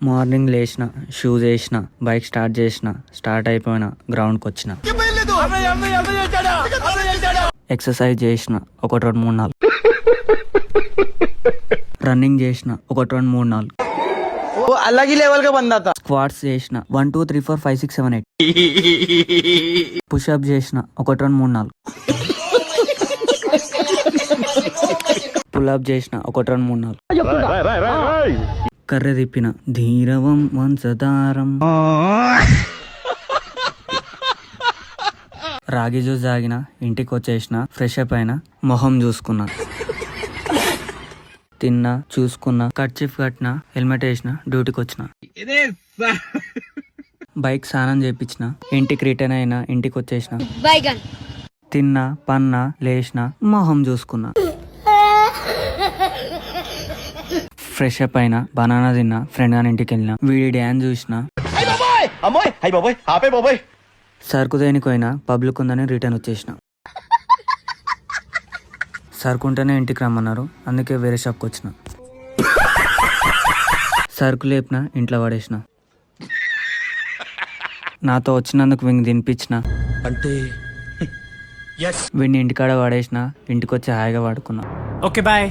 Morning లేచిన, shoes వేసిన, bike start చేసిన, స్టార్ట్ అయిపోయిన, గ్రౌండ్కి వచ్చిన, ఎక్సర్సైజ్ చేసిన 1 2 3 4, రన్నింగ్ చేసిన 1 2 3 4, अलग ही लेवल का बंदा था। స్క్వాట్స్ చేసిన 1 2 3 4 5 6 7 8, పుషప్ చేసిన 1 2 3 4, పుల్అప్ చేసిన 1 2 3 4, కర్రె తిప్పిన ధీరవం వంశధారం, రాగి జ్యూస్ తాగిన, ఇంటికి వచ్చేసిన, ఫ్రెష్ అప్ అయినా, మొహం చూసుకున్నా, తిన్నా, చూసుకున్నా, కర్చీఫ్ కట్టిన, హెల్మెట్ వేసిన, డ్యూటీకి వచ్చిన, బైక్ స్నానం చేయించిన, ఇంటికి రిటర్న్ అయినా, ఇంటికి వచ్చేసిన, తిన్నా, పన్నా, లేచిన, మొహం చూసుకున్నా, ఫ్రెష్ అప్ అయినా, బనానా తిన్నా, ఫ్రెండ్ గాని ఇంటికి వెళ్ళిన, వీడి డ్యాన్స్ చూసిన, సరుకు దేనికి పోయినా పబ్లిక్ ఉందని రిటర్న్ వచ్చేసిన, సరుకు ఉంటేనే ఇంటికి రమ్మన్నారు, అందుకే వేరే షాప్కి వచ్చిన, సరుకు లేపిన, ఇంట్లో పడేసిన, నాతో వచ్చినందుకు వీడిని తినిపించిన, అంటే వీడిని ఇంటికాడ పడేసిన, ఇంటికి వచ్చి హాయిగా పడుకున్నా. Okay bye.